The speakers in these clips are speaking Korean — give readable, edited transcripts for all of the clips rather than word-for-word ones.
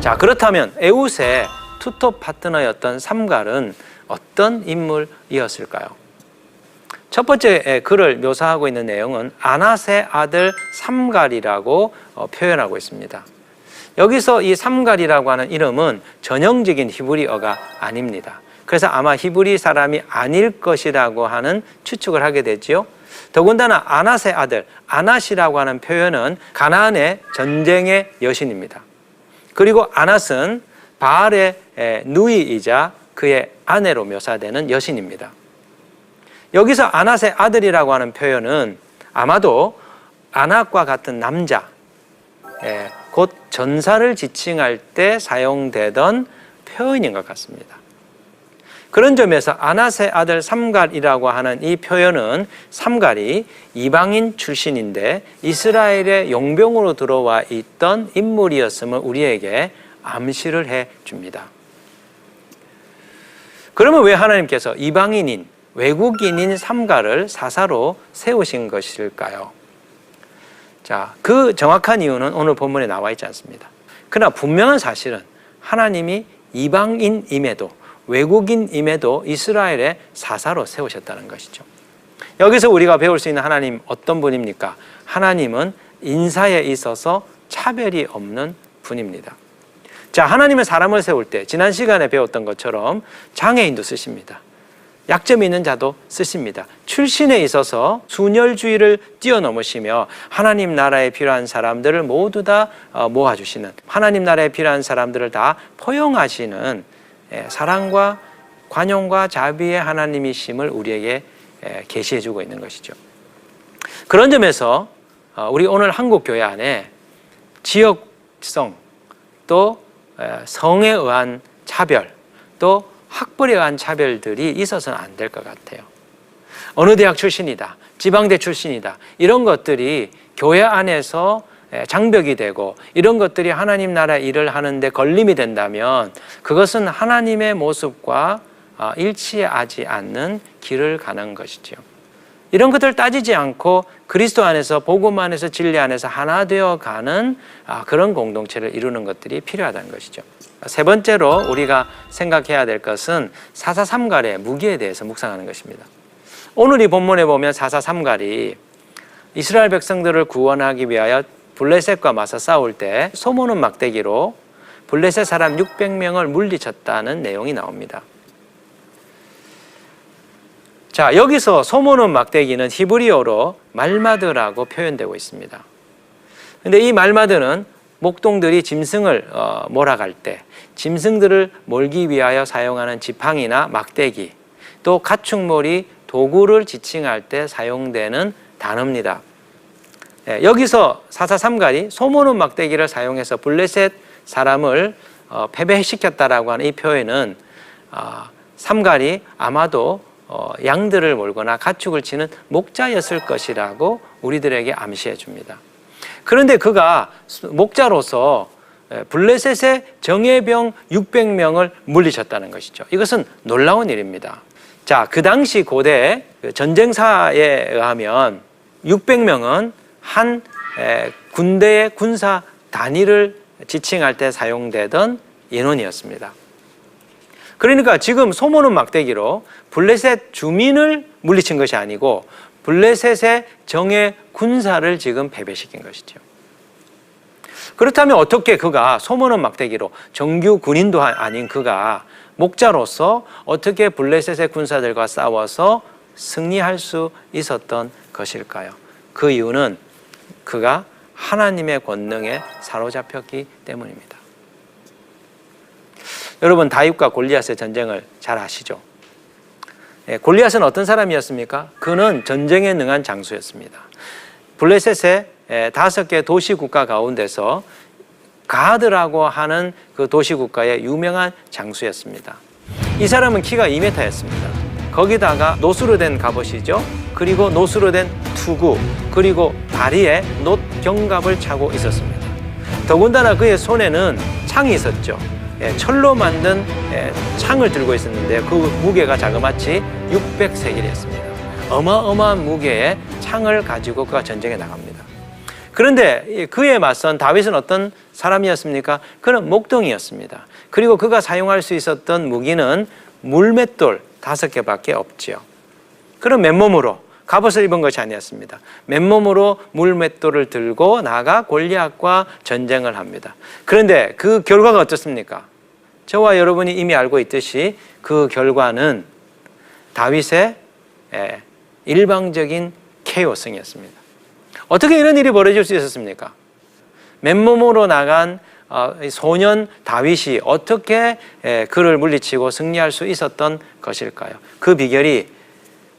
자, 그렇다면 에웃의 투톱 파트너였던 삼갈은 어떤 인물이었을까요? 첫 번째 글을 묘사하고 있는 내용은 아낫의 아들 삼갈이라고 표현하고 있습니다. 여기서 이 삼갈이라고 하는 이름은 전형적인 히브리어가 아닙니다. 그래서 아마 히브리 사람이 아닐 것이라고 하는 추측을 하게 되죠. 더군다나 아낫의 아들, 아낫이라고 하는 표현은 가나안의 전쟁의 여신입니다. 그리고 아낫은 바알의 누이이자 그의 아내로 묘사되는 여신입니다. 여기서 아낫의 아들이라고 하는 표현은 아마도 아낙과 같은 남자, 곧 전사를 지칭할 때 사용되던 표현인 것 같습니다. 그런 점에서 아낫의 아들 삼갈이라고 하는 이 표현은 삼갈이 이방인 출신인데 이스라엘의 용병으로 들어와 있던 인물이었음을 우리에게 암시를 해줍니다. 그러면 왜 하나님께서 이방인인 외국인인 삼갈을 사사로 세우신 것일까요? 자, 그 정확한 이유는 오늘 본문에 나와 있지 않습니다. 그러나 분명한 사실은 하나님이 이방인임에도 외국인임에도 이스라엘의 사사로 세우셨다는 것이죠. 여기서 우리가 배울 수 있는 하나님 어떤 분입니까? 하나님은 인사에 있어서 차별이 없는 분입니다. 자, 하나님은 사람을 세울 때 지난 시간에 배웠던 것처럼 장애인도 쓰십니다. 약점이 있는 자도 쓰십니다. 출신에 있어서 순혈주의를 뛰어넘으시며 하나님 나라에 필요한 사람들을 모두 다 모아주시는, 하나님 나라에 필요한 사람들을 다 포용하시는 사랑과 관용과 자비의 하나님이심을 우리에게 계시해주고 있는 것이죠. 그런 점에서 우리 오늘 한국교회 안에 지역성, 또 성에 의한 차별, 또 학벌에 의한 차별들이 있어서는 안 될 것 같아요. 어느 대학 출신이다, 지방대 출신이다, 이런 것들이 교회 안에서 장벽이 되고 이런 것들이 하나님 나라 일을 하는데 걸림이 된다면 그것은 하나님의 모습과 일치하지 않는 길을 가는 것이죠. 이런 것들을 따지지 않고 그리스도 안에서, 복음 안에서, 진리 안에서 하나 되어가는 그런 공동체를 이루는 것들이 필요하다는 것이죠. 세 번째로 우리가 생각해야 될 것은 사사삼갈의 무기에 대해서 묵상하는 것입니다. 오늘 이 본문에 보면 사사삼갈이 이스라엘 백성들을 구원하기 위하여 블레셋과 맞서 싸울 때 소모는 막대기로 블레셋 사람 600명을 물리쳤다는 내용이 나옵니다. 자, 여기서 소모는 막대기는 히브리어로 말마드라고 표현되고 있습니다. 근데 이 말마드는 목동들이 짐승을 몰아갈 때 짐승들을 몰기 위하여 사용하는 지팡이나 막대기, 또 가축몰이 도구를 지칭할 때 사용되는 단어입니다. 여기서 사사삼갈이 소모는 막대기를 사용해서 블레셋 사람을 패배시켰다라고 하는 이 표현은 삼갈이 아마도 양들을 몰거나 가축을 치는 목자였을 것이라고 우리들에게 암시해 줍니다. 그런데 그가 목자로서 블레셋의 정예병 600명을 물리쳤다는 것이죠. 이것은 놀라운 일입니다. 자, 그 당시 고대 전쟁사에 의하면 600명은 한 군대의 군사 단위를 지칭할 때 사용되던 인원이었습니다. 그러니까 지금 소모는 막대기로 블레셋 주민을 물리친 것이 아니고 블레셋의 정예 군사를 지금 패배시킨 것이죠. 그렇다면 어떻게 그가 소모는 막대기로, 정규 군인도 아닌 그가 목자로서 어떻게 블레셋의 군사들과 싸워서 승리할 수 있었던 것일까요? 그 이유는 그가 하나님의 권능에 사로잡혔기 때문입니다. 여러분, 다윗과 골리앗의 전쟁을 잘 아시죠? 골리앗은 어떤 사람이었습니까? 그는 전쟁에 능한 장수였습니다. 블레셋의 5개 도시국가 가운데서 가드라고 하는 그 도시국가의 유명한 장수였습니다. 이 사람은 키가 2m였습니다. 거기다가 노수로 된 갑옷이죠. 그리고 노수로 된 투구, 그리고 다리에 놋 견갑을 차고 있었습니다. 더군다나 그의 손에는 창이 있었죠. 철로 만든 창을 들고 있었는데 그 무게가 자그마치 600세겔이었습니다. 어마어마한 무게의 창을 가지고 그가 전쟁에 나갑니다. 그런데 그에 맞선 다윗은 어떤 사람이었습니까? 그는 목동이었습니다. 그리고 그가 사용할 수 있었던 무기는 물맷돌 5개밖에 없지요. 그런 맨몸으로 갑옷을 입은 것이 아니었습니다. 맨몸으로 물맷돌을 들고 나가 골리앗과 전쟁을 합니다. 그런데 그 결과가 어떻습니까? 저와 여러분이 이미 알고 있듯이 그 결과는 다윗의 일방적인 KO 승이었습니다. 어떻게 이런 일이 벌어질 수 있었습니까? 맨몸으로 나간 소년 다윗이 어떻게 그를 물리치고 승리할 수 있었던 것일까요? 그 비결이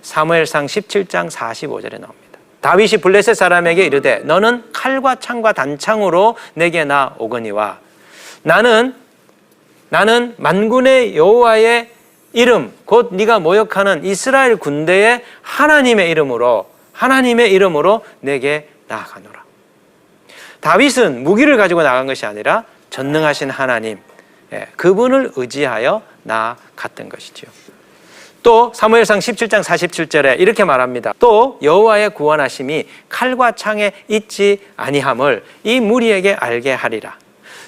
사무엘상 17장 45절에 나옵니다. 다윗이 블레셋 사람에게 이르되 너는 칼과 창과 단창으로 내게 나오거니와 나는 만군의 여호와의 이름 곧 네가 모욕하는 이스라엘 군대의 하나님의 이름으로 내게 나아가노라. 다윗은 무기를 가지고 나간 것이 아니라 전능하신 하나님, 그분을 의지하여 나아갔던 것이죠. 또 사무엘상 17장 47절에 이렇게 말합니다. 또 여호와의 구원하심이 칼과 창에 있지 아니함을 이 무리에게 알게 하리라.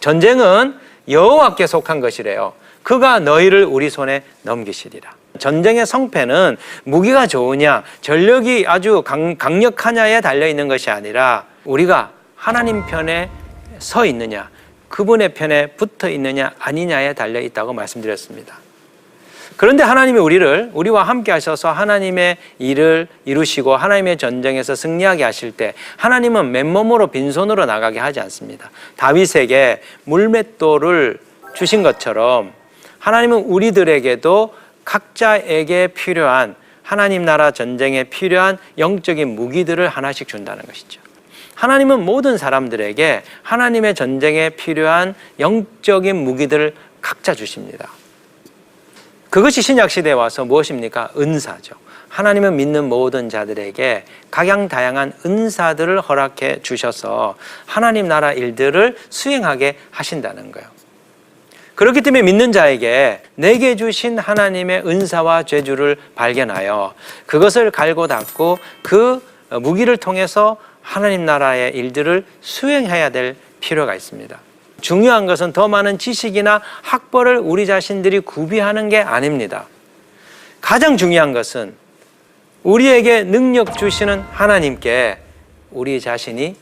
전쟁은 여호와께 속한 것이래요. 그가 너희를 우리 손에 넘기시리라. 전쟁의 성패는 무기가 좋으냐, 전력이 아주 강력하냐에 달려있는 것이 아니라 우리가 하나님 편에 서 있느냐, 그분의 편에 붙어 있느냐 아니냐에 달려있다고 말씀드렸습니다. 그런데 하나님이 우리와 함께 하셔서 하나님의 일을 이루시고 하나님의 전쟁에서 승리하게 하실 때 하나님은 맨몸으로 빈손으로 나가게 하지 않습니다. 다윗에게 물맷돌을 주신 것처럼 하나님은 우리들에게도 각자에게 필요한 하나님 나라 전쟁에 필요한 영적인 무기들을 하나씩 준다는 것이죠. 하나님은 모든 사람들에게 하나님의 전쟁에 필요한 영적인 무기들을 각자 주십니다. 그것이 신약시대에 와서 무엇입니까? 은사죠. 하나님은 믿는 모든 자들에게 각양다양한 은사들을 허락해 주셔서 하나님 나라 일들을 수행하게 하신다는 거예요. 그렇기 때문에 믿는 자에게 내게 주신 하나님의 은사와 죄주를 발견하여 그것을 갈고 닦고 그 무기를 통해서 하나님 나라의 일들을 수행해야 될 필요가 있습니다. 중요한 것은 더 많은 지식이나 학벌을 우리 자신들이 구비하는 게 아닙니다. 가장 중요한 것은 우리에게 능력 주시는 하나님께 우리 자신이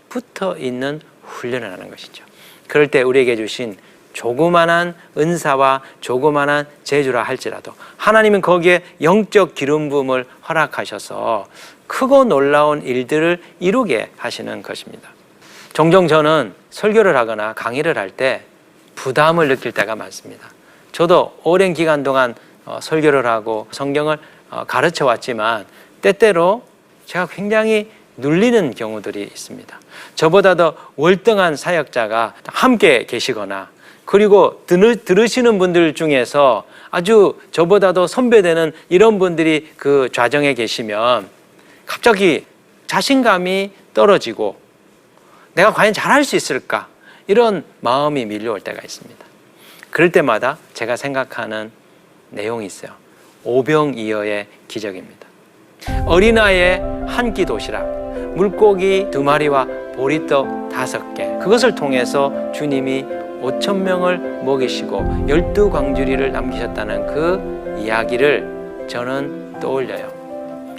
붙어 있는 훈련을 하는 것이죠. 그럴 때 우리에게 주신 조그만한 은사와 조그만한 재주라 할지라도 하나님은 거기에 영적 기름 부음을 허락하셔서 크고 놀라운 일들을 이루게 하시는 것입니다. 종종 저는 설교를 하거나 강의를 할 때 부담을 느낄 때가 많습니다. 저도 오랜 기간 동안 설교를 하고 성경을 가르쳐 왔지만 때때로 제가 굉장히 눌리는 경우들이 있습니다. 저보다 더 월등한 사역자가 함께 계시거나 그리고 들으시는 분들 중에서 아주 저보다도 선배되는 이런 분들이 그 좌정에 계시면 갑자기 자신감이 떨어지고 내가 과연 잘할 수 있을까? 이런 마음이 밀려올 때가 있습니다. 그럴 때마다 제가 생각하는 내용이 있어요. 오병이어의 기적입니다. 어린아이의 한 끼 도시락, 물고기 2마리와 보리떡 5개, 그것을 통해서 주님이 5,000명을 먹이시고 12광주리를 남기셨다는 그 이야기를 저는 떠올려요.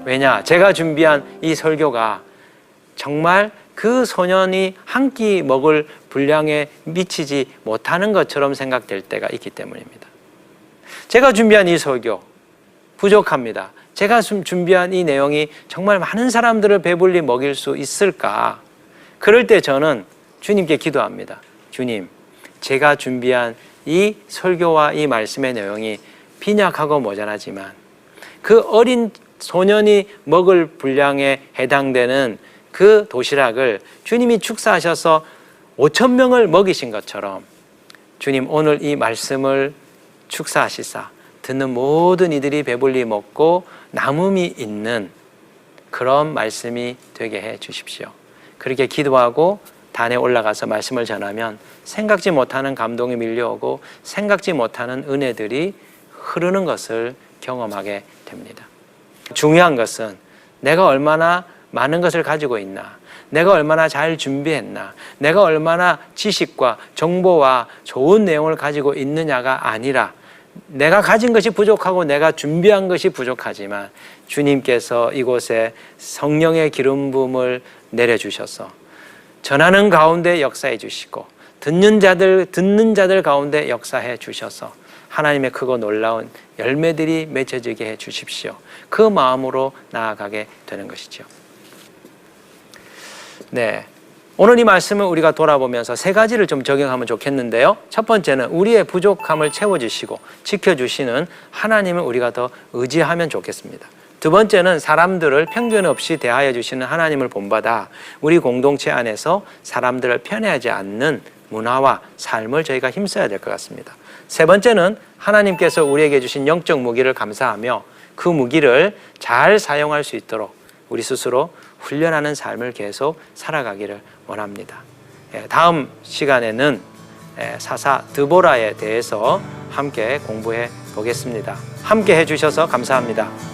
왜냐? 제가 준비한 이 설교가 정말 그 소년이 한 끼 먹을 분량에 미치지 못하는 것처럼 생각될 때가 있기 때문입니다. 제가 준비한 이 설교 부족합니다. 제가 준비한 이 내용이 정말 많은 사람들을 배불리 먹일 수 있을까? 그럴 때 저는 주님께 기도합니다. 주님, 제가 준비한 이 설교와 이 말씀의 내용이 빈약하고 모자라지만 그 어린 소년이 먹을 분량에 해당되는 그 도시락을 주님이 축사하셔서 5,000명을 먹이신 것처럼 주님 오늘 이 말씀을 축사하시사 듣는 모든 이들이 배불리 먹고 남음이 있는 그런 말씀이 되게 해 주십시오. 그렇게 기도하고 단에 올라가서 말씀을 전하면 생각지 못하는 감동이 밀려오고 생각지 못하는 은혜들이 흐르는 것을 경험하게 됩니다. 중요한 것은 내가 얼마나 많은 것을 가지고 있나, 내가 얼마나 잘 준비했나, 내가 얼마나 지식과 정보와 좋은 내용을 가지고 있느냐가 아니라 내가 가진 것이 부족하고 내가 준비한 것이 부족하지만 주님께서 이곳에 성령의 기름 부음을 내려주셔서 전하는 가운데 역사해 주시고 듣는 자들 가운데 역사해 주셔서 하나님의 크고 놀라운 열매들이 맺혀지게 해 주십시오. 그 마음으로 나아가게 되는 것이죠. 네, 오늘 이 말씀을 우리가 돌아보면서 세 가지를 좀 적용하면 좋겠는데요. 첫 번째는 우리의 부족함을 채워주시고 지켜주시는 하나님을 우리가 더 의지하면 좋겠습니다. 두 번째는 사람들을 편견 없이 대하여 주시는 하나님을 본받아 우리 공동체 안에서 사람들을 편애하지 않는 문화와 삶을 저희가 힘써야 될 것 같습니다. 세 번째는 하나님께서 우리에게 주신 영적 무기를 감사하며 그 무기를 잘 사용할 수 있도록 우리 스스로 훈련하는 삶을 계속 살아가기를 원합니다. 다음 시간에는 사사 드보라에 대해서 함께 공부해 보겠습니다. 함께 해주셔서 감사합니다.